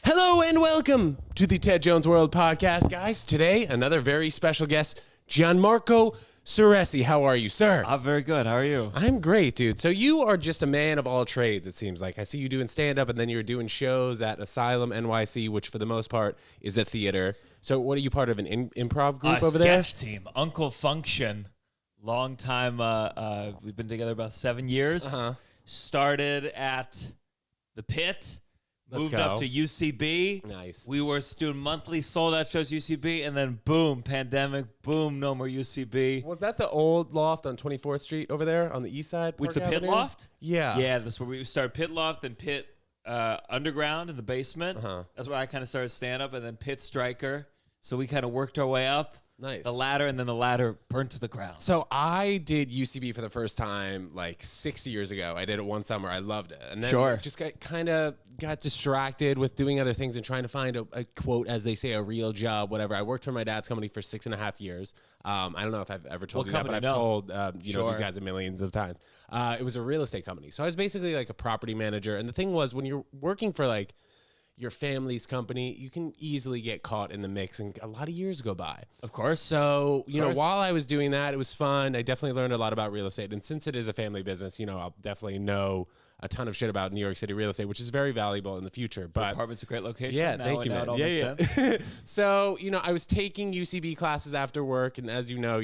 Hello and welcome to the Ted Jones World podcast, guys. Today, another very special guest, Gianmarco Soresi. How are you, sir? I'm very good. How are you? I'm great, dude. So you are just a man of all trades, it seems like. I see you doing stand-up, and then you're doing shows at Asylum NYC, which for the most part is a theater. So what are you part of, an improv group over there? Sketch team, Uncle Function. Long time. We've been together about 7 years. Started at the Pit. Moved up to UCB. Nice. We were doing monthly sold-out shows UCB, and then boom, pandemic, boom, no more UCB. Was that the old loft on 24th Street over there on the east side? With Park the Pit Avenue? Loft? Yeah. Yeah, that's where we started. Pit Loft, then Pit Underground in the basement. Uh-huh. That's where I kind of started stand-up, and then Pit Striker. So we kind of worked our way up. Nice. The ladder, and then the ladder burnt to the ground. So I did UCB for the first time like 6 years ago. I did it one summer. I loved it. And then just got distracted with doing other things and trying to find a quote, as they say, a real job, whatever. I worked for my dad's company for 6.5 years. I don't know if I've ever told you that, but I've told know these guys millions of times. It was a real estate company. So I was basically like a property manager. And the thing was, when you're working for like your family's company, you can easily get caught in the mix, and a lot of years go by. Of course. So, while I was doing that, it was fun. I definitely learned a lot about real estate. And since it is a family business, I'll definitely know a ton of shit about New York City real estate, which is very valuable in the future. But apartment's a great location. Yeah, thank you, man. Yeah. So, I was taking UCB classes after work, and as you know,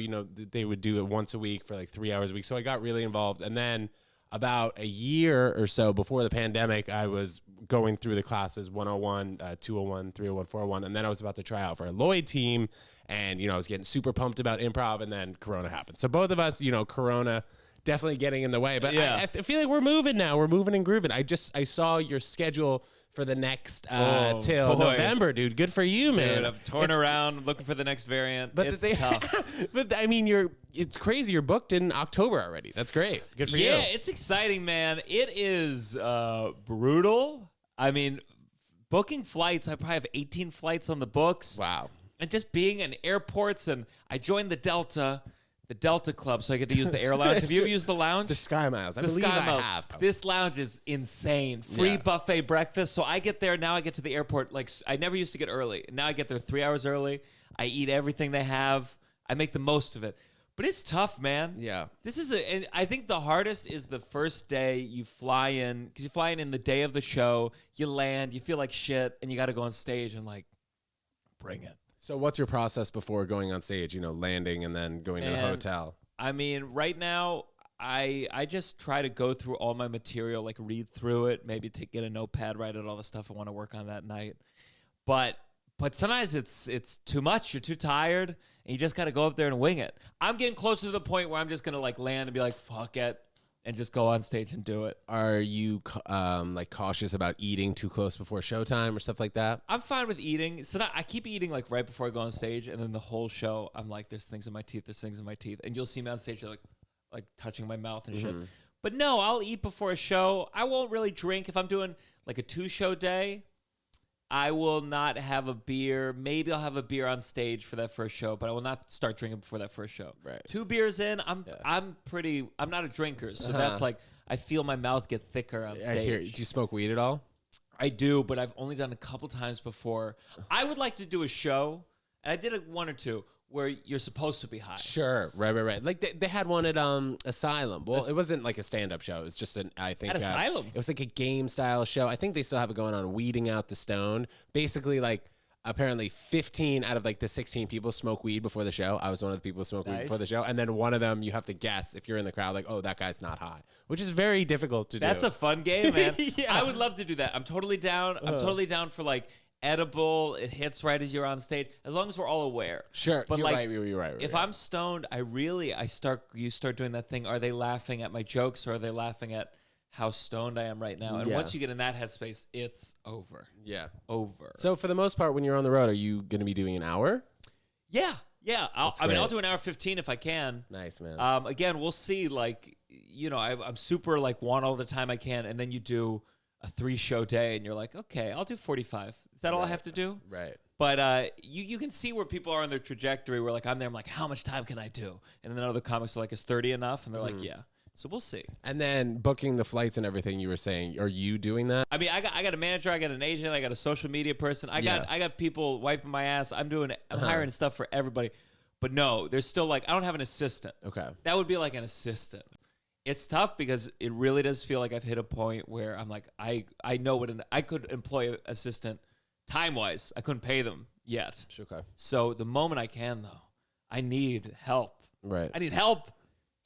they would do it once a week for like 3 hours a week. So I got really involved. And then about a year or so before the pandemic, I was going through the classes 101, 201, 301, 401, and then I was about to try out for a Lloyd team, and I was getting super pumped about improv, and then Corona happened. So both of us, Corona definitely getting in the way, but yeah. I feel like we're moving now. We're moving and grooving. I saw your schedule for the next till November, dude. Good for you, man. Dude, I'm torn around looking for the next variant. But it's tough. But I mean, it's crazy. You're booked in October already. That's great. Good for you. Yeah, it's exciting, man. It is brutal. I mean, booking flights, I probably have 18 flights on the books. Wow. And just being in airports, and I joined the Delta Club, so I get to use the air lounge. Have you ever used the lounge? The Sky Miles. I believe I have. This lounge is insane. Free buffet breakfast. So I get there. Now I get to the airport. Like, I never used to get early. Now I get there 3 hours early. I eat everything they have. I make the most of it. But it's tough, man. Yeah. And I think the hardest is the first day you fly in, because you fly in the day of the show. You land. You feel like shit, and you got to go on stage and like bring it. So what's your process before going on stage, landing and then going to the hotel? I mean, right now, I just try to go through all my material, like read through it, maybe get a notepad, write out all the stuff I want to work on that night. But sometimes it's too much. You're too tired, and you just got to go up there and wing it. I'm getting closer to the point where I'm just going to like land and be like, fuck it, and just go on stage and do it. Are you like cautious about eating too close before showtime or stuff like that? I'm fine with eating. So I keep eating like right before I go on stage, and then the whole show I'm like, there's things in my teeth, and you'll see me on stage like touching my mouth and shit. But no, I'll eat before a show. I won't really drink if I'm doing like a 2-show day. I will not have a beer. Maybe I'll have a beer on stage for that first show, but I will not start drinking before that first show. Right. 2 beers in, I'm not a drinker, so that's like I feel my mouth get thicker on stage. I hear. Do you smoke weed at all? I do, but I've only done a couple times before. I would like to do a show, and I did 1 or 2 where you're supposed to be high. Sure. Right. Like they had one at Asylum. Well, it wasn't like a stand-up show. It was just I think at Asylum. It was like a game-style show. I think they still have it going on, Weeding Out the Stone. Basically, like, apparently 15 out of like the 16 people smoke weed before the show. I was one of the people who smoked weed before the show. And then one of them, you have to guess if you're in the crowd, like, oh, that guy's not high, which is very difficult to do. That's a fun game, man. Yeah. I would love to do that. I'm totally down. I'm totally down for like edible. It hits right as you're on stage, as long as we're all aware. Sure, but you're like, right. You're right. If I'm stoned, you start doing that thing. Are they laughing at my jokes, or are they laughing at how stoned I am right now? And once you get in that headspace, it's over. Yeah, over. So for the most part, when you're on the road, are you going to be doing an hour? Yeah. I'll do an hour 15 if I can. Nice, man. Again, we'll see. Like, I'm super like want all the time I can, and then you do a 3-show day, and you're like, okay, I'll do 45. Is that all I have to do? Right. But you can see where people are on their trajectory. Where like I'm there, I'm like, how much time can I do? And then other comics are like, is 30 enough? And they're like, yeah. So we'll see. And then booking the flights and everything you were saying, are you doing that? I mean, I got a manager, I got an agent, I got a social media person. I got people wiping my ass. I'm hiring stuff for everybody. But no, there's still like, I don't have an assistant. Okay. That would be like an assistant. It's tough because it really does feel like I've hit a point where I'm like, I know I could employ an assistant time-wise. I couldn't pay them yet. Okay. So the moment I can, though, I need help. Right. I need help.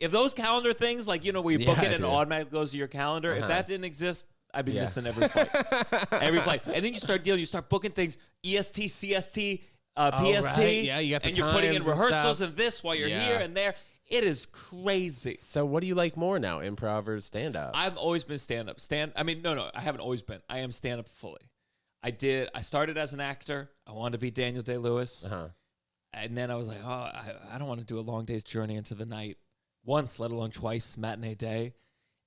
If those calendar things, like, where you book it and it automatically goes to your calendar, if that didn't exist, I'd be missing every flight. Every flight. And then you start booking things, EST, CST, PST. Right. Yeah, you got the and you're putting in rehearsals and and this while you're here and there. It is crazy. So what do you like more now, improv or stand-up? I've always been stand-up. No, I haven't always been. I am stand-up fully. I started as an actor. I wanted to be Daniel Day-Lewis. And then I was like, I don't want to do a long day's journey into the night once, let alone twice, matinee day.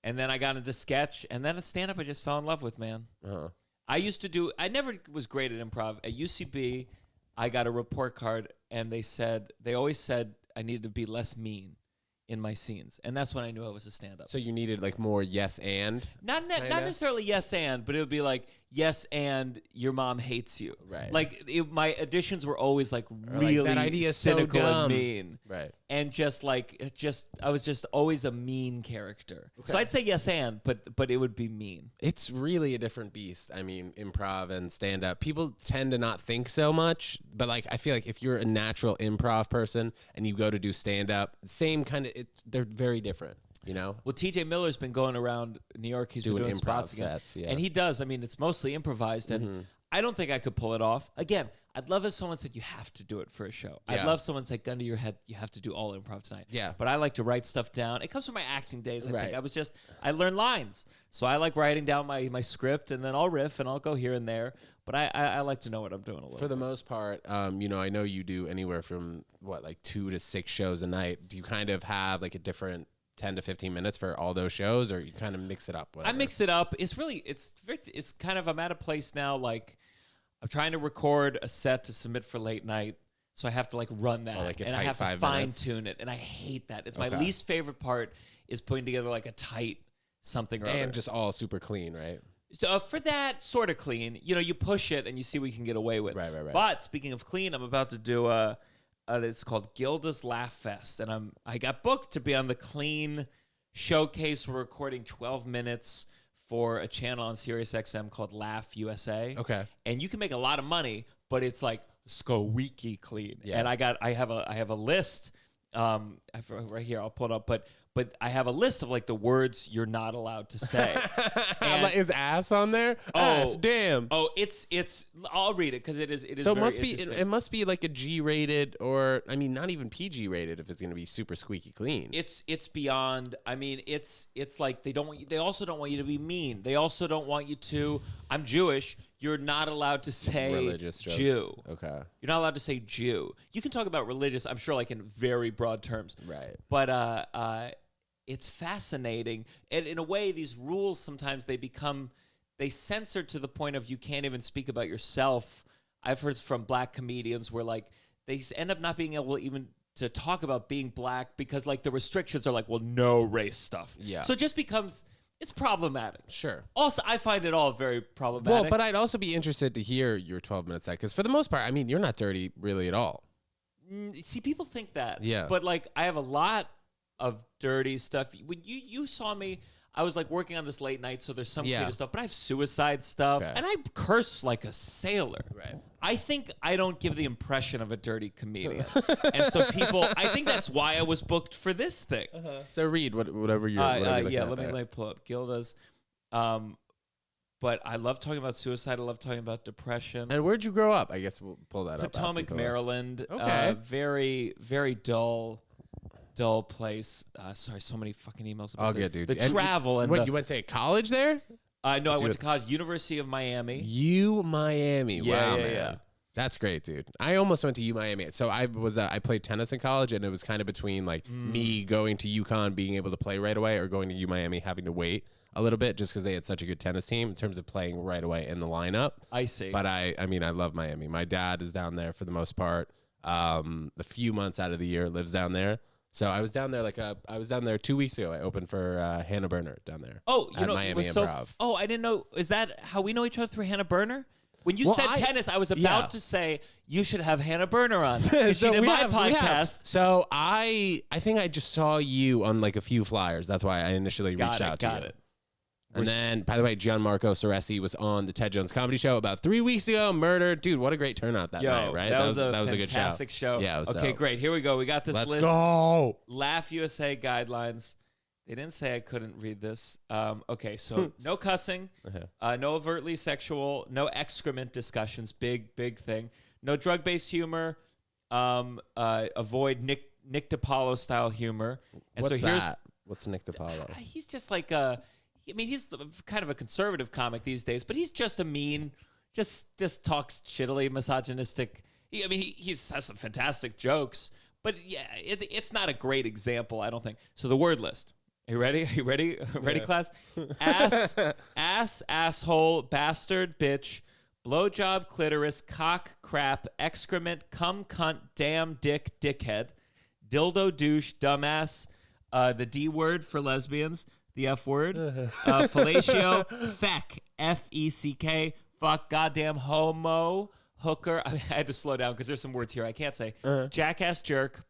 And then I got into sketch. And then a stand-up I just fell in love with, man. I never was great at improv. At UCB, I got a report card, and they always said I needed to be less mean in my scenes. And that's when I knew I was a stand-up. So you needed like more yes and? Not necessarily yes and, but it would be like, yes and your mom hates you. Right. Like my auditions were always like really that idea is cynical so dumb. and mean. Right. And I was just always a mean character. Okay. So I'd say yes and, but it would be mean. It's really a different beast. I mean, improv and stand-up. People tend to not think so much, but like I feel like if you're a natural improv person and you go to do stand-up, same kind of, they're very different. Well, TJ Miller's been going around New York. He's been doing spots again. Sets, yeah. And he does. I mean, it's mostly improvised. And I don't think I could pull it off. Again, I'd love if someone said you have to do it for a show. Yeah. I'd love someone say, gun to your head, you have to do all improv tonight. Yeah. But I like to write stuff down. It comes from my acting days. I think I learned lines. So I like writing down my script, and then I'll riff and I'll go here and there. But I like to know what I'm doing a little bit. For the most part, I know you do anywhere from like 2 to 6 shows a night. Do you kind of have like a different 10 to 15 minutes for all those shows, or you kind of mix it up? Whatever? I mix it up. It's kind of, I'm at a place now, like I'm trying to record a set to submit for late night. So I have to like run that, like and I have to fine tune it. And I hate that. It's my least favorite part is putting together like a tight something or other. And just all super clean, right? So for that, sort of clean, you push it and you see what you can get away with. Right. But speaking of clean, I'm about to do it's called Gilda's Laugh Fest, and I got booked to be on the Clean showcase. We're recording 12 minutes for a channel on SiriusXM called Laugh USA. Okay, and you can make a lot of money, but it's like squeaky clean. Yeah. And I have a list. Right here, I'll pull it up, but I have a list of like the words you're not allowed to say. And is ass on there? Ass, damn. Oh, it's. I'll read it because it is. So it must be like a G-rated, or I mean, not even PG-rated if it's going to be super squeaky clean. It's beyond. I mean, it's like they also don't want you to be mean. They also don't want you to. I'm Jewish. You're not allowed to say religious jokes. Jew. Okay. You're not allowed to say Jew. You can talk about religious, I'm sure, like in very broad terms. Right. But it's fascinating. And in a way, these rules sometimes they censor to the point of you can't even speak about yourself. I've heard from black comedians where like they end up not being able even to talk about being black because like the restrictions are like, well, no race stuff. Yeah. So it just becomes... It's problematic. Sure. Also, I find it all very problematic. Well, but I'd also be interested to hear your 12-minute set, because for the most part, I mean, you're not dirty really at all. See, people think that. Yeah. But, like, I have a lot of dirty stuff. When you saw me, I was, like, working on this late night, so there's some creative stuff. But I have suicide stuff. Okay. And I curse like a sailor. Right. I think I don't give the impression of a dirty comedian. And so I think that's why I was booked for this thing. So read whatever you're looking at let me pull up Gilda's. But I love talking about suicide. I love talking about depression. And where'd you grow up? I guess we'll pull that up. Potomac, Maryland. Okay. Very, very dull place. Sorry, so many fucking emails about dude. The travel. And you went to college there? No, I went to college, University of Miami. Miami. Yeah, wow, yeah, man. yeah. That's great, dude. I almost went to Miami. So I played tennis in college, and it was kind of between like me going to UConn, being able to play right away, or going to Miami, having to wait a little bit just because they had such a good tennis team in terms of playing right away in the lineup. I see. But I mean, I love Miami. My dad is down there for the most part. A few months out of the year lives down there. So I was down there I was down there 2 weeks ago. I opened for Hannah Berner down there. Oh, you at know, Miami it was so. Improv. Oh, I didn't know. Is that how we know each other through Hannah Berner? When you said tennis, I was about to say you should have Hannah Berner on. She did my podcast. So I think I just saw you on like a few flyers. That's why I initially reached out to you. Got it. And then, by the way, Gianmarco Soresi was on the Ted Jones Comedy Show about 3 weeks ago. Murdered. Dude, what a great turnout that night, right? That was a good show. fantastic show. Yeah, it was okay, dope. great. Here we go. We got this Let's list. go. Laugh USA guidelines. They didn't say I couldn't read this. Okay, so no cussing, no overtly sexual, no excrement discussions. Big thing. No drug-based humor. Avoid Nick DiPaolo style humor. And What's so here's that? What's Nick DiPaolo? He's just like I mean, he's kind of a conservative comic these days, but he's just a mean, just talks shittily, misogynistic. I mean, he has some fantastic jokes, but yeah, it's not a great example, I don't think. So the word list. Are you ready? Are you ready? Ready, class? Ass, asshole, bastard, bitch, blowjob, clitoris, cock, crap, excrement, cum, cunt, damn, dick, dickhead, dildo, douche, dumbass, the D word for lesbians, the F word, fellatio, feck, F-E-C-K, fuck, goddamn, homo, hooker. I had to slow down because there's some words here I can't say. Jackass, jerk,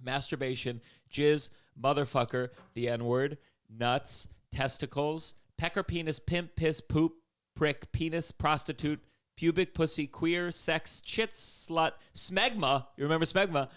masturbation, jizz, motherfucker, the N-word, nuts, testicles, pecker, penis, pimp, piss, poop, prick, penis, prostitute, pubic, pussy, queer, sex, chits, slut, smegma, you remember smegma,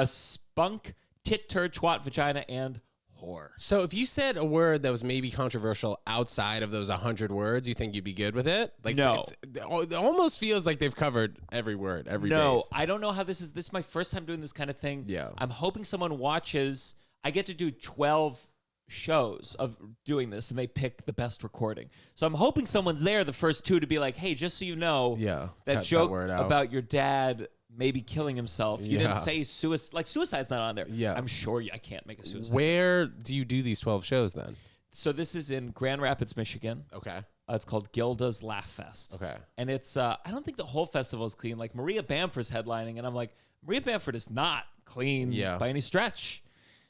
spunk, tit, turd, twat, vagina, and whore. So if you said a word that was maybe controversial outside of those 100 words, you think you'd be good with it? Like, no. It almost feels like they've covered every word, every base. No, I don't know how this is my first time doing this kind of thing. Yeah. I'm hoping someone watches. I get to do 12 shows of doing this, and they pick the best recording. So I'm hoping someone's there the first two to be like, hey, just so you know, that joke about your dad maybe killing himself. You didn't say suicide. Like, suicide's not on there. Yeah. I'm sure I can't make a suicide. Where do you do these 12 shows then? So this is in Grand Rapids, Michigan. Okay. It's called Gilda's Laugh Fest. Okay. And it's, I don't think the whole festival is clean. Like, Maria Bamford's headlining, and I'm like, Maria Bamford is not clean by any stretch.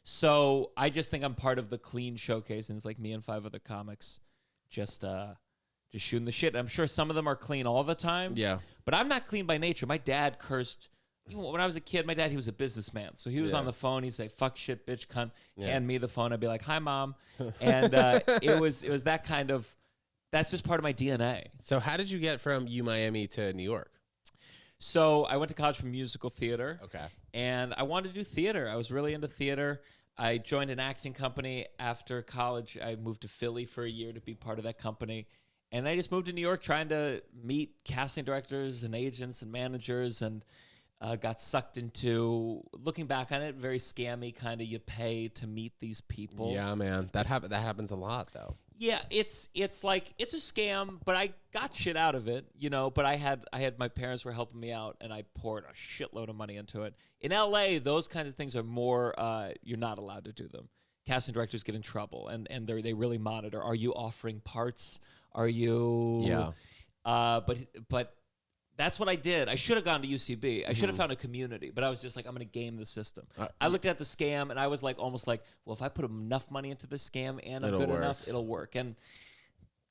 So I just think I'm part of the clean showcase, and it's like me and 5 other comics just shooting the shit. I'm sure some of them are clean all the time. Yeah. But I'm not clean by nature. My dad cursed. Even when I was a kid, my dad, he was a businessman. So he was on the phone. He'd say, fuck, shit, bitch, cunt. Hand me the phone. I'd be like, hi, Mom. And it was that kind of, that's just part of my DNA. So how did you get from Miami to New York? So I went to college for musical theater. Okay. And I wanted to do theater. I was really into theater. I joined an acting company after college. I moved to Philly for a year to be part of that company. And I just moved to New York trying to meet casting directors and agents and managers, and got sucked into, looking back on it, very scammy kind of, you pay to meet these people. Yeah, man. That happens a lot, though. Yeah, it's like, it's a scam, but I got shit out of it, you know, but I had my parents were helping me out, and I poured a shitload of money into it. In LA, those kinds of things are more, you're not allowed to do them. Casting directors get in trouble, and they really monitor. Are you offering parts? Are you? Yeah. But that's what I did. I should have gone to UCB. I should have found a community, but I was just like, I'm going to game the system. I looked at the scam, and I was like, almost like, well, if I put enough money into this scam and I'm good enough, it'll work. And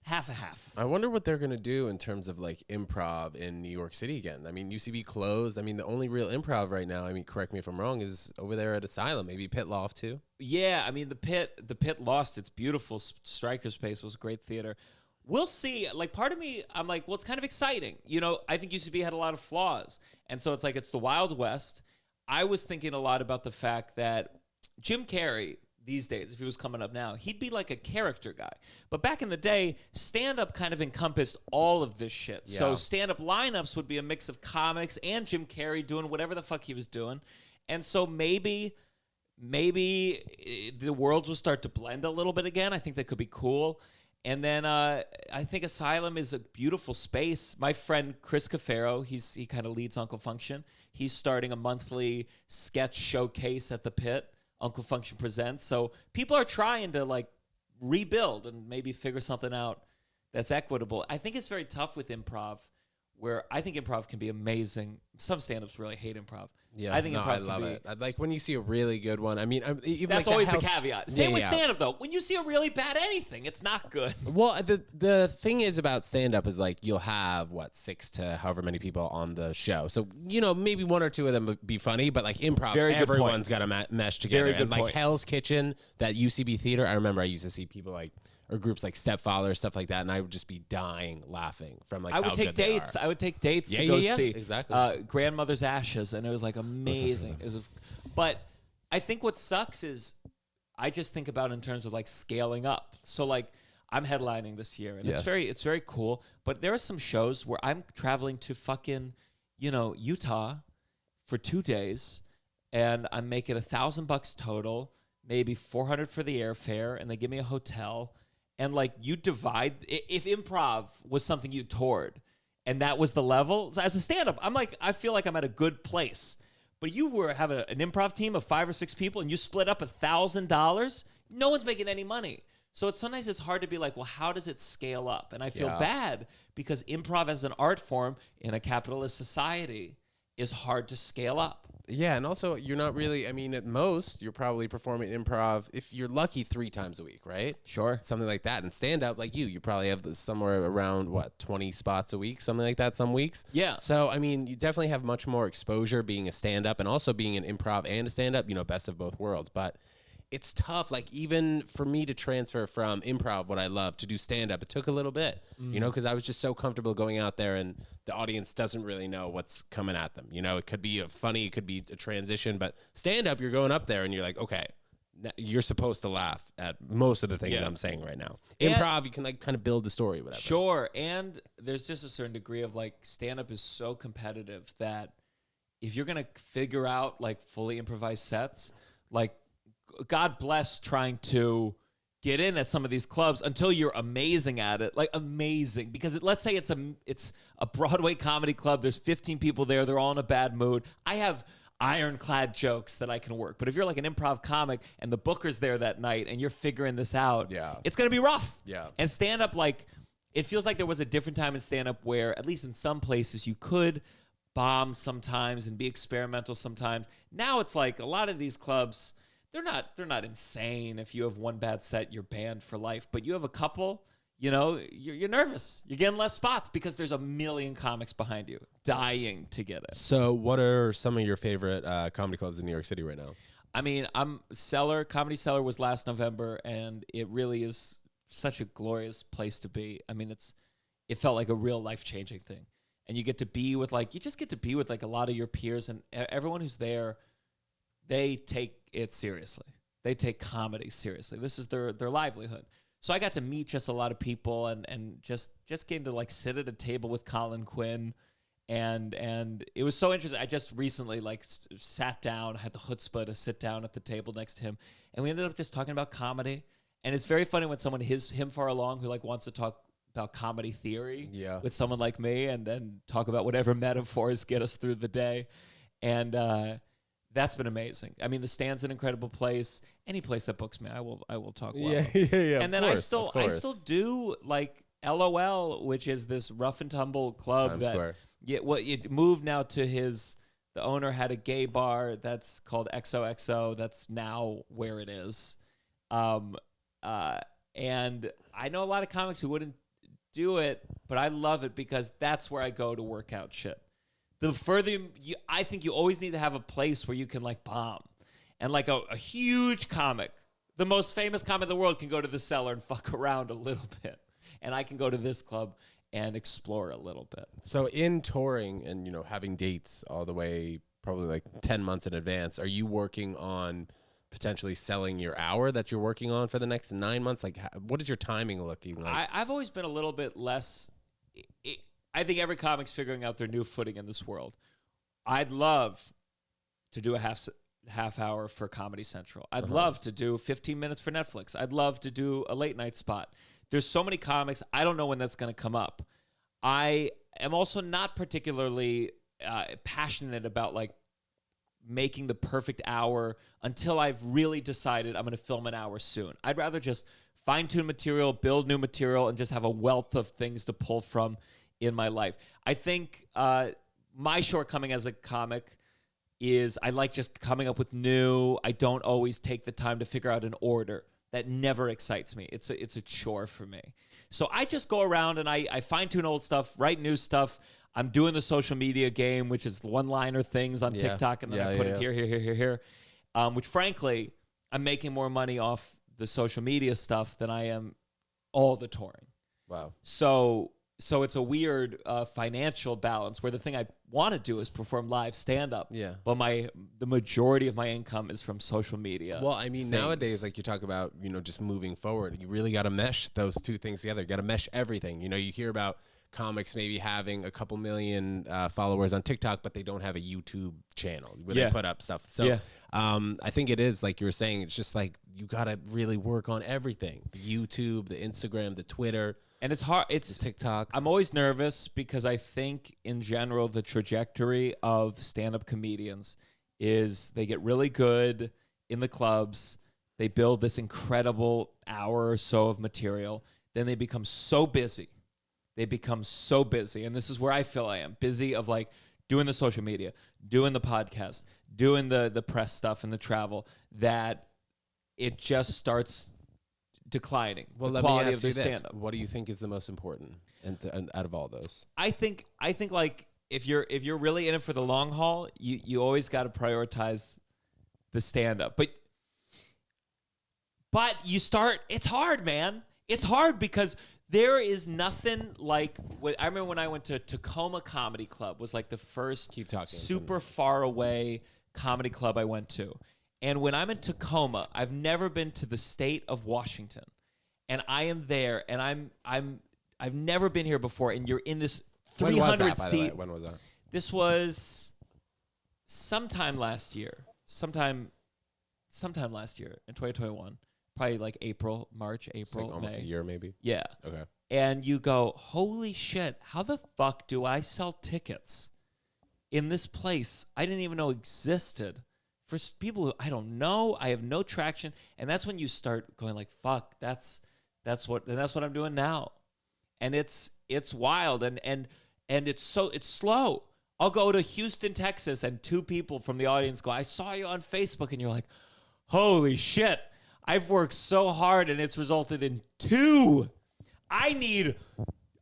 half a half. I wonder what they're going to do in terms of like improv in New York City again. I mean, UCB closed. I mean, the only real improv right now, I mean, correct me if I'm wrong, is over there at Asylum. Maybe Pit Loft too. Yeah, I mean, the Pit lost its beautiful Striker space. Was great theater. We'll see. Like, part of me, I'm like, well, it's kind of exciting. You know, I think UCB had a lot of flaws. And so it's like, it's the Wild West. I was thinking a lot about the fact that Jim Carrey, these days, if he was coming up now, he'd be like a character guy. But back in the day, stand-up kind of encompassed all of this shit. Yeah. So stand-up lineups would be a mix of comics and Jim Carrey doing whatever the fuck he was doing. And so maybe the worlds will start to blend a little bit again. I think that could be cool. And then I think Asylum is a beautiful space. My friend Chris Cafaro, he kind of leads Uncle Function. He's starting a monthly sketch showcase at the Pit. Uncle Function Presents. So people are trying to like rebuild and maybe figure something out that's equitable. I think it's very tough with improv where I think improv can be amazing. Some stand-ups really hate improv. Yeah, I think no, improv I can love be. it. I like when you see a really good one. I mean, even That's like always the health- caveat. Same with yeah. stand-up though. When you see a really bad anything, it's not good. Well, the thing is about stand up is like you'll have 6 to however many people on the show. So, maybe 1 or 2 of them would be funny, but like improv, Very good everyone's got to mesh together. Very good and like point. Hell's Kitchen, that UCB theater, I remember I used to see people or groups like Stepfather, stuff like that, and I would just be dying laughing from like I would how take good they dates. are. I would take dates to Yeah, go yeah, see exactly. Grandmother's Ashes, and it was like amazing. But I think what sucks is I just think about it in terms of like scaling up. So like I'm headlining this year, and Yes. it's very cool. But there are some shows where I'm traveling to fucking Utah for 2 days, and I'm making $1,000 total, maybe $400 for the airfare, and they give me a hotel. And like you divide, if improv was something you toured and that was the level, as a stand-up, I feel like I'm at a good place. But you have an improv team of 5 or 6 people and you split up $1,000, no one's making any money. So sometimes it's hard to be like, well, how does it scale up? And I feel bad because improv as an art form in a capitalist society is hard to scale up. Yeah, and also you're not really, I mean, at most, you're probably performing improv, if you're lucky, 3 times a week, right? Sure. Something like that. And stand-up, like you probably have somewhere around, 20 spots a week, something like that some weeks? Yeah. So, I mean, you definitely have much more exposure being a stand-up and also being an improv and a stand-up, best of both worlds. But it's tough, like even for me to transfer from improv, what I love, to do stand-up, it took a little bit, because I was just so comfortable going out there and the audience doesn't really know what's coming at them. It could be funny, it could be a transition, but stand-up, you're going up there and you're like, okay, you're supposed to laugh at most of the things I'm saying right now. And improv, you can like kind of build the story, whatever. Sure, and there's just a certain degree of like stand-up is so competitive that if you're gonna figure out like fully improvised sets, like God bless trying to get in at some of these clubs until you're amazing at it, like amazing. Because let's say it's a Broadway comedy club. There's 15 people there. They're all in a bad mood. I have ironclad jokes that I can work. But if you're like an improv comic and the booker's there that night and you're figuring this out, it's going to be rough. Yeah. And stand-up, like, it feels like there was a different time in stand-up where, at least in some places, you could bomb sometimes and be experimental sometimes. Now it's like a lot of these clubs, they're not insane. If you have one bad set, you're banned for life. But you have a couple, you're nervous. You're getting less spots because there's a million comics behind you dying to get it. So what are some of your favorite comedy clubs in New York City right now? I mean, Comedy Cellar was last November, and it really is such a glorious place to be. I mean, it felt like a real life-changing thing. And you get to be with a lot of your peers, and everyone who's there, they take it seriously. They take comedy seriously. This is their livelihood. So I got to meet just a lot of people and just getting to like sit at a table with Colin Quinn, and it was so interesting. I just recently like sat down, had the chutzpah to sit down at the table next to him, and we ended up just talking about comedy. And it's very funny when someone him far along who like wants to talk about comedy theory with someone like me, and then talk about whatever metaphors get us through the day. And that's been amazing. I mean, the Stand's an incredible place. Any place that books me, I will talk well. Yeah. And then I still do like LOL, which is this rough and tumble club Times Square. It moved now to the owner had a gay bar that's called XOXO. That's now where it is. And I know a lot of comics who wouldn't do it, but I love it because that's where I go to work out shit. The further I think you always need to have a place where you can like bomb, and like a huge comic, the most famous comic in the world, can go to the Cellar and fuck around a little bit, and I can go to this club and explore a little bit. So in touring and having dates all the way probably like 10 months in advance, are you working on potentially selling your hour that you're working on for the next 9 months? Like, what is your timing looking like? I've always been a little bit less. I think every comic's figuring out their new footing in this world. I'd love to do a half hour for Comedy Central. I'd love to do 15 minutes for Netflix. I'd love to do a late night spot. There's so many comics. I don't know when that's going to come up. I am also not particularly passionate about like making the perfect hour until I've really decided I'm going to film an hour soon. I'd rather just fine-tune material, build new material, and just have a wealth of things to pull from in my life. I think my shortcoming as a comic is I like just coming up with new. I don't always take the time to figure out an order. That never excites me. It's a chore for me. So I just go around and I fine-tune old stuff, write new stuff. I'm doing the social media game, which is one-liner things on TikTok, and then I put it here. Which, frankly, I'm making more money off the social media stuff than I am all the touring. Wow. So it's a weird financial balance where the thing I want to do is perform live stand-up. Yeah. But the majority of my income is from social media. Well, I mean, nowadays, like you talk about, just moving forward, you really got to mesh those two things together. You got to mesh everything. You hear about comics maybe having a couple million followers on TikTok, but they don't have a YouTube channel where they put up stuff. So I think it is, like you were saying, it's just like you got to really work on everything. The YouTube, the Instagram, the Twitter. And it's hard. It's TikTok. I'm always nervous because I think in general the trajectory of stand-up comedians is they get really good in the clubs. They build this incredible hour or so of material. Then they become so busy. And this is where I feel I am. Busy of like doing the social media, doing the podcast, doing the press stuff and the travel, that it just starts declining. Well, the let quality me ask of their you this. stand-up. What do you think is the most important and out of all those? I think like if you're really in it for the long haul, you always got to prioritize the stand-up. But you start, it's hard, man. It's hard because there is nothing like I remember when I went to Tacoma Comedy Club, was like the first super far away comedy club I went to. And when I'm in Tacoma, I've never been to the state of Washington. And I am there, and I've never been here before, and you're in this 300 seat. When was that? This was sometime last year. Sometime last year in 2021. Probably like March, April, like almost May. a year maybe? Yeah. Okay. And you go, holy shit, how the fuck do I sell tickets in this place I didn't even know existed for people who I don't know? I have no traction. And that's when you start going like, fuck, that's what I'm doing now. And it's wild and it's slow. I'll go to Houston, Texas, and two people from the audience go, I saw you on Facebook, and you're like, holy shit. I've worked so hard, and it's resulted in 2. I need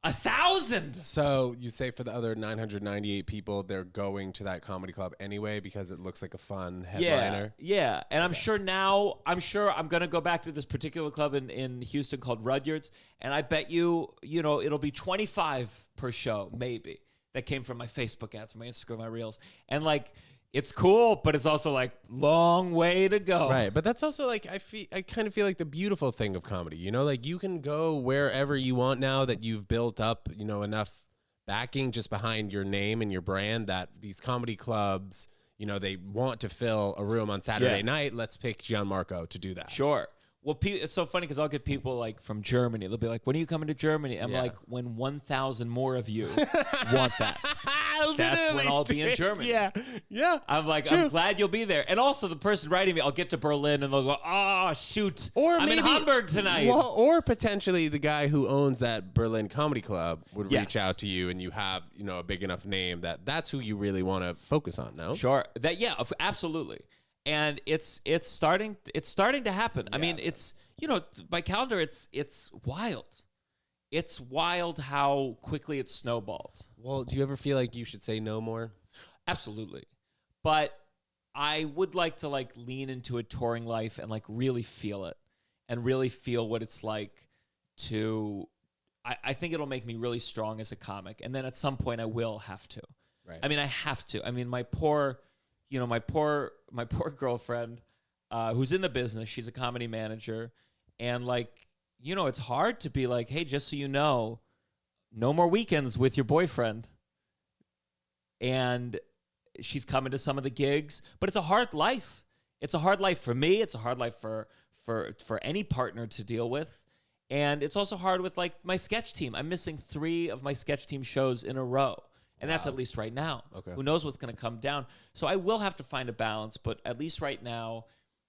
1,000. So you say for the other 998 people, they're going to that comedy club anyway because it looks like a fun headliner? Yeah. And I'm sure I'm going to go back to this particular club in Houston called Rudyard's, and I bet it'll be 25 per show, maybe. That came from my Facebook ads, my Instagram, my Reels. And like, it's cool, but it's also like long way to go. Right, but that's also like I kind of feel like the beautiful thing of comedy. Like you can go wherever you want now that you've built up, enough backing just behind your name and your brand that these comedy clubs, they want to fill a room on Saturday night. Let's pick Gianmarco to do that. Sure. Well, it's so funny because I'll get people like from Germany. They'll be like, when are you coming to Germany? I'm like, when 1,000 more of you want that. That's when I'll be in Germany. Yeah. I'm like, true. I'm glad you'll be there. And also the person writing me, I'll get to Berlin and they'll go, oh, shoot. Or I'm maybe, in Hamburg tonight. Well, or potentially the guy who owns that Berlin comedy club would reach out to you and you have, a big enough name that's who you really want to focus on, no? Sure. Absolutely. And it's starting to happen. I mean, it's by calendar, it's wild. It's wild how quickly it's snowballed. Well, do you ever feel like you should say no more? Absolutely. But I would like to like lean into a touring life and like really feel it and really feel what it's like to I think it'll make me really strong as a comic. And then at some point I will have to. Right. I mean, I have to. I mean, my poor girlfriend, who's in the business, she's a comedy manager. And like, it's hard to be like, hey, just so you know, no more weekends with your boyfriend. And she's coming to some of the gigs, but it's a hard life. It's a hard life for me. It's a hard life for any partner to deal with. And it's also hard with like my sketch team. I'm missing 3 of my sketch team shows in a row. And that's at least right now. Okay. Who knows what's going to come down? So I will have to find a balance, but at least right now,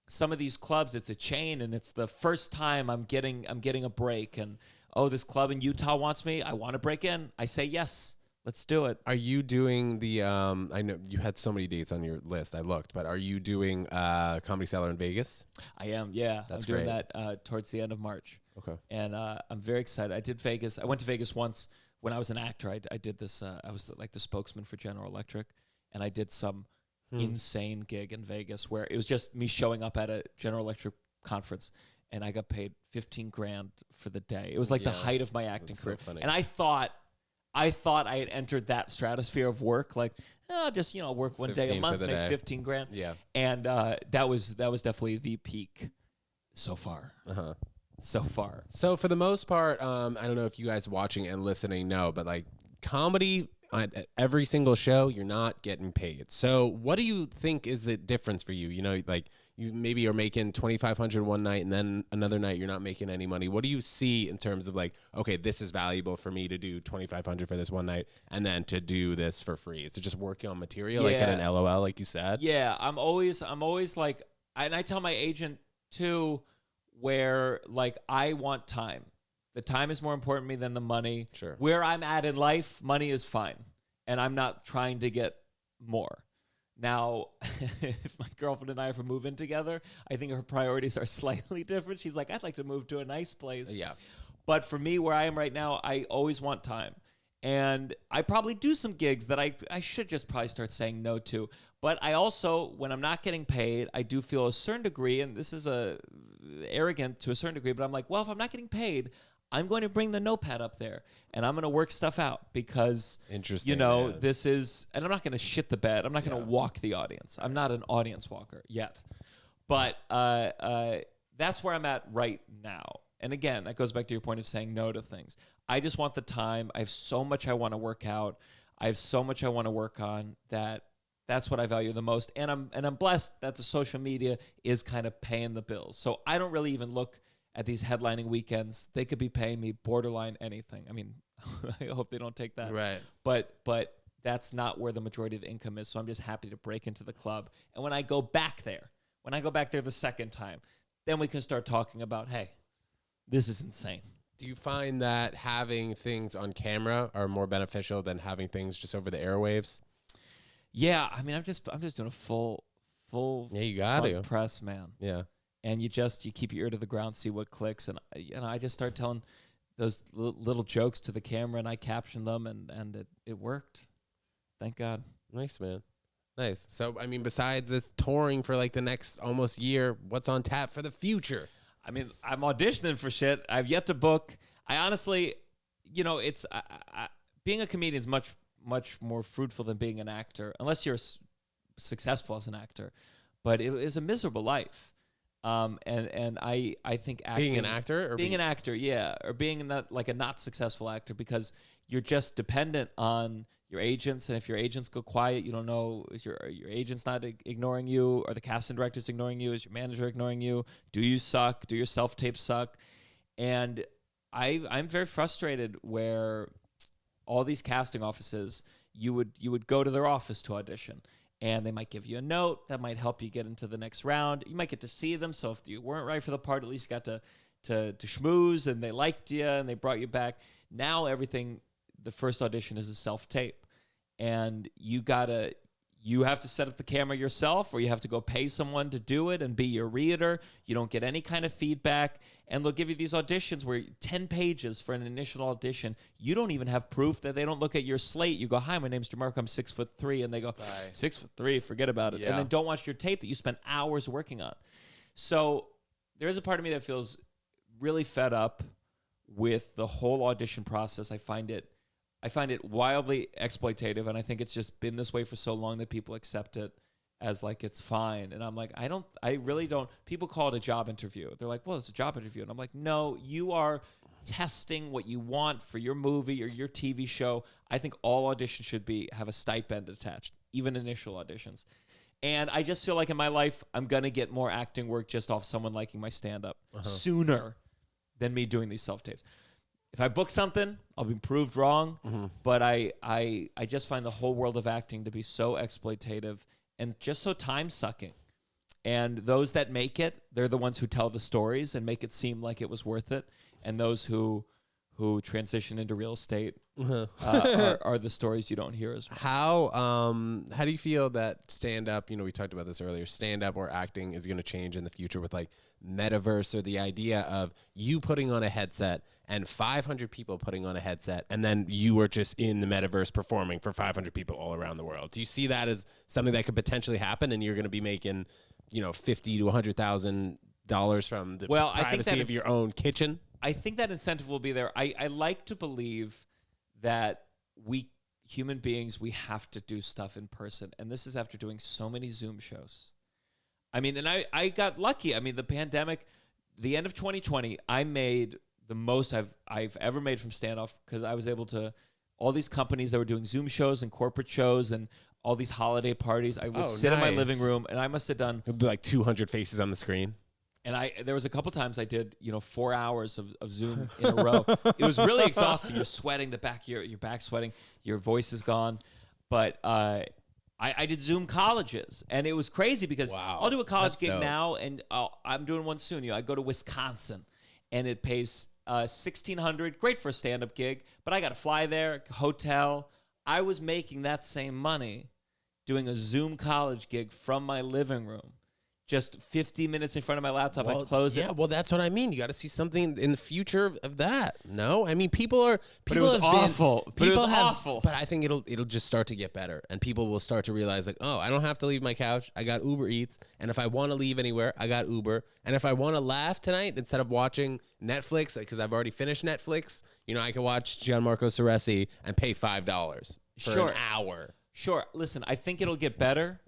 some of these clubs, it's a chain, and it's the first time I'm getting a break. And oh, this club in Utah wants me. I want to break in. I say yes. Let's do it. Are you doing the, I know you had so many dates on your list. I looked, but are you doing Comedy Cellar in Vegas? I am, yeah. That's I'm doing great. that towards the end of March. Okay. And I'm very excited. I did Vegas. I went to Vegas once when I was an actor. I did this. I was like the spokesman for General Electric. And I did some insane gig in Vegas where it was just me showing up at a General Electric conference. And I got paid $15,000 for the day. It was like the height of my acting career. So funny. And I thought I had entered that stratosphere of work, like just work one day a month, make $15,000. Yeah. And that was definitely the peak so far. So far. So for the most part, I don't know if you guys watching and listening know, but like comedy at every single show, you're not getting paid. So what do you think is the difference for you? You know, like you maybe are making $2,500 one night and then another night you're not making any money. What do you see in terms of like, okay, this is valuable for me to do $2,500 for this one night and then to do this for free? Is it just working on material like in an LOL, like you said? Yeah, I'm always like, and I tell my agent too, where like I want time. The time is more important to me than the money. Sure. Where I'm at in life, money is fine. And I'm not trying to get more. Now, if my girlfriend and I ever move in together, I think her priorities are slightly different. She's like, I'd like to move to a nice place. Yeah. But for me, where I am right now, I always want time. And I probably do some gigs that I should just probably start saying no to. But I also, when I'm not getting paid, I do feel a certain degree, and this is arrogant to a certain degree, but I'm like, well, if I'm not getting paid, I'm going to bring the notepad up there and I'm going to work stuff out because, this is, and I'm not going to shit the bed. I'm not going to walk the audience. I'm not an audience walker yet. But that's where I'm at right now. And again, that goes back to your point of saying no to things. I just want the time. I have so much I want to work out. I have so much I want to work on that's what I value the most. And I'm blessed that the social media is kind of paying the bills. So I don't really even look at these headlining weekends. They could be paying me borderline anything. I mean, I hope they don't take that. Right. But that's not where the majority of the income is. So I'm just happy to break into the club. And when I go back there the second time, then we can start talking about, hey, this is insane. Do you find that having things on camera are more beneficial than having things just over the airwaves? Yeah, I mean, I'm just doing a full you got to press, man. Yeah. And you keep your ear to the ground, see what clicks, and I just start telling those little jokes to the camera, and I caption them, and it worked. Thank God. Nice, man. Nice. So, I mean, besides this touring for like the next almost year, what's on tap for the future? I mean, I'm auditioning for shit. I've yet to book. I honestly, it's being a comedian is much more fruitful than being an actor, unless you're successful as an actor. But it is a miserable life. And I think acting, being an actor, or being an actor, yeah, or being like a not successful actor, because you're just dependent on your agents, and if your agents go quiet, you don't know, is your agent's not ignoring you, or the casting director's ignoring you, is your manager ignoring you, do you suck, do your self-tapes suck? And I'm very frustrated where all these casting offices, you would go to their office to audition, and they might give you a note that might help you get into the next round. You might get to see them, so if you weren't right for the part, at least you got to schmooze, and they liked you, and they brought you back. Now everything, the first audition is a self-tape, and you have to set up the camera yourself, or you have to go pay someone to do it and be your reader. You don't get any kind of feedback, and they'll give you these auditions where 10 pages for an initial audition. You don't even have proof that they don't look at your slate. You go, hi, my name's Gianmarco, I'm 6'3", and they go, 6'3", forget about it. Yeah. And then don't watch your tape that you spent hours working on. So there's a part of me that feels really fed up with the whole audition process. I find it wildly exploitative, and I think it's just been this way for so long that people accept it as like it's fine. And I'm like, I really don't. People call it a job interview. They're like, well, it's a job interview. And I'm like, no, you are testing what you want for your movie or your TV show. I think all auditions should have a stipend attached, even initial auditions. And I just feel like in my life, I'm going to get more acting work just off someone liking my stand-up sooner than me doing these self-tapes. If I book something, I'll be proved wrong. Mm-hmm. But I just find the whole world of acting to be so exploitative and just so time-sucking. And those that make it, they're the ones who tell the stories and make it seem like it was worth it. And those who who transition into real estate are the stories you don't hear as much. How do you feel that stand-up, we talked about this earlier, stand-up or acting is going to change in the future with like metaverse, or the idea of you putting on a headset and 500 people putting on a headset, and then you are just in the metaverse performing for 500 people all around the world? Do you see that as something that could potentially happen, and you're going to be making, $50,000 to $100,000 from the privacy of your own kitchen? I think that incentive will be there. I like to believe that we human beings, we have to do stuff in person. And this is after doing so many Zoom shows. I mean, and I got lucky. I mean, the pandemic, the end of 2020, I made the most I've ever made from standoff, because I was able to, all these companies that were doing Zoom shows and corporate shows and all these holiday parties, I would sit in my living room, and I must have done like 200 faces on the screen. And there was a couple times I did, 4 hours of Zoom in a row. It was really exhausting. You're sweating, the back, your back sweating, your voice is gone. But I did Zoom colleges, and it was crazy because I'll do a college gig now, and I'm doing one soon. I go to Wisconsin, and it pays $1,600, great for a stand-up gig, but I got to fly there, hotel. I was making that same money doing a Zoom college gig from my living room. Just 50 minutes in front of my laptop, I close it. Yeah, well, that's what I mean. You got to see something in the future of that. No, I mean, people are. But it was awful. But it was awful. But I think it'll just start to get better, and people will start to realize, like, oh, I don't have to leave my couch. I got Uber Eats, and if I want to leave anywhere, I got Uber. And if I want to laugh tonight instead of watching Netflix, because I've already finished Netflix, I can watch Gianmarco Soresi and pay $5 for an hour. Sure. Listen, I think it'll get better.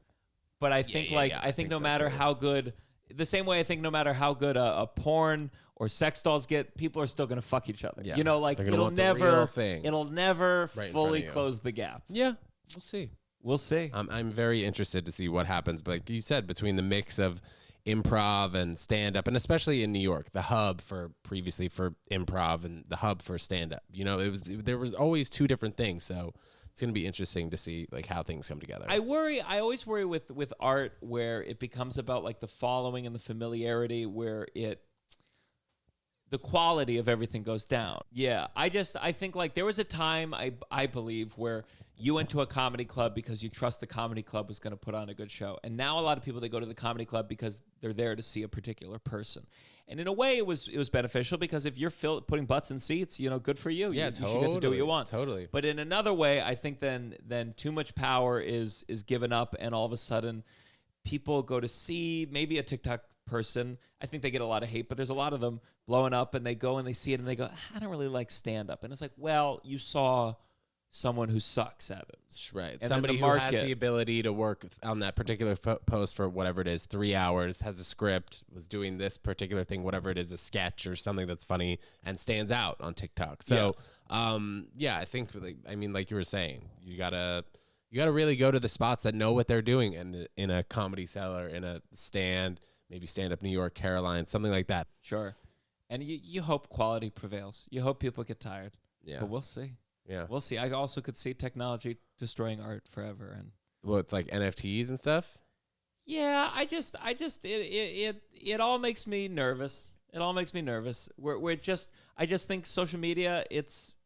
But I think I think no matter how good, the same way I think no matter how good a porn or sex dolls get, people are still gonna fuck each other. Yeah. It'll never fully close the gap. Yeah, we'll see. We'll see. I'm very interested to see what happens. But like you said, between the mix of improv and stand-up, and especially in New York, the hub previously for improv and the hub for stand-up, there was always two different things. So it's going to be interesting to see like how things come together. I always worry with art where it becomes about like the following and the familiarity, where the quality of everything goes down. Yeah, I think like there was a time I believe where you went to a comedy club because you trust the comedy club was going to put on a good show. And now a lot of people, they go to the comedy club because they're there to see a particular person. And in a way, it was beneficial, because if you're putting butts in seats, good for you. Yeah, you should get to do what you want. Totally. But in another way, I think then too much power is given up, and all of a sudden people go to see maybe a TikTok person. I think they get a lot of hate, but there's a lot of them blowing up, and they go and they see it and they go, I don't really like stand-up. And it's like, well, you saw someone who sucks at it. Right. And somebody who has the ability to work on that particular post for whatever it is, 3 hours, has a script, was doing this particular thing, whatever it is, a sketch or something that's funny, and stands out on TikTok. So, I think, like you were saying, you gotta really go to the spots that know what they're doing, and in a Comedy Cellar, in a stand, maybe Stand Up New York, Caroline, something like that. Sure. And you hope quality prevails. You hope people get tired. Yeah. But we'll see. Yeah, we'll see. I also could see technology destroying art forever, and it's like NFTs and stuff. Yeah, it all makes me nervous. It all makes me nervous. I just think social media, it's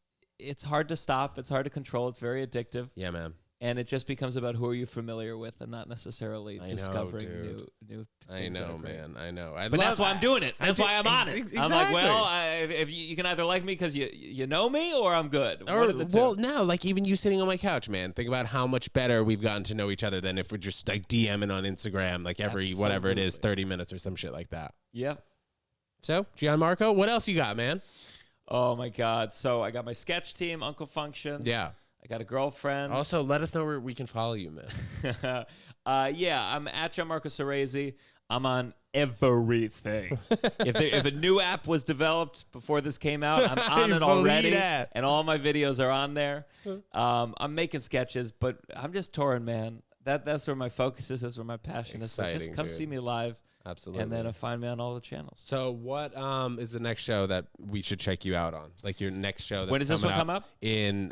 hard to stop. It's hard to control. It's very addictive. Yeah, man. And it just becomes about who are you familiar with, and not necessarily discovering new I know, man. I know. But that's why I'm doing it. That's why I'm on it. Exactly. I'm like, well, if you can either like me because you know me, or I'm good. Now, like even you sitting on my couch, man. Think about how much better we've gotten to know each other than if we're just like DMing on Instagram, like every whatever it is, 30 minutes or some shit like that. Yeah. So, Gianmarco, what else you got, man? Oh my God. So I got my sketch team, Uncle Function. Yeah. I got a girlfriend. Also, let us know where we can follow you, man. I'm at Gianmarco Soresi. I'm on everything. if a new app was developed before this came out, I'm on it already, and all my videos are on there. I'm making sketches, but I'm just touring, man. That's where my focus is. That's where my passion is. So just come see me live. Absolutely. And then find me on all the channels. So what is the next show that we should check you out on? Like your next show that's when does this one come up? In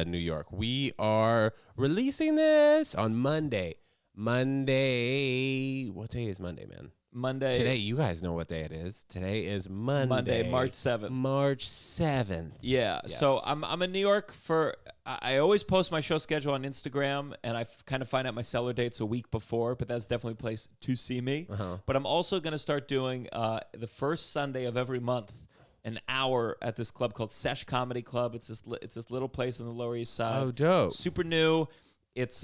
New York. We are releasing this on Monday. What day is Monday, man? Monday. Today, you guys know what day it is. Today is Monday, March 7th. March 7th. Yeah. Yes. So I'm in New York for. I always post my show schedule on Instagram, and I kind of find out my cellar dates a week before. But that's definitely a place to see me. But I'm also going to start doing the first Sunday of every month, an hour at this club called Sesh Comedy Club. It's this little place on the Lower East Side. Oh, dope. Super new. It's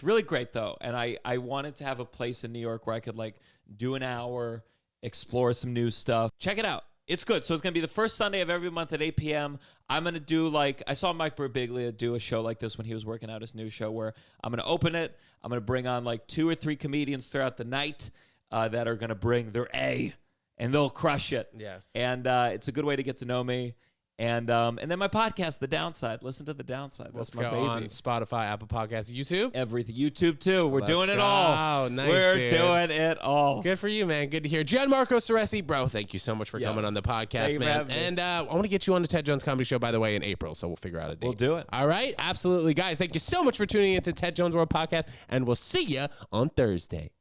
really great though, and I wanted to have a place in New York where I could like do an hour, explore some new stuff. Check it out. It's good. So it's going to be the first Sunday of every month at 8 p.m. I'm going to do I saw Mike Birbiglia do a show like this when he was working out his new show where I'm going to open it. I'm going to bring on 2 or 3 comedians throughout the night that are going to bring their A, and they'll crush it. Yes. And it's a good way to get to know me. And then my podcast, The Downside. Listen to The Downside. That's my baby. On Spotify, Apple Podcasts, YouTube. Everything. YouTube, too. We're doing it all. Oh, nice, We're doing it all. Good for you, man. Good to hear. Gianmarco Soresi, bro, thank you so much for coming on the podcast, man. And I want to get you on the Ted Jones Comedy Show, by the way, in April, so we'll figure out a date. We'll do it. All right? Absolutely. Guys, thank you so much for tuning into Ted Jones World Podcast, and we'll see you on Thursday.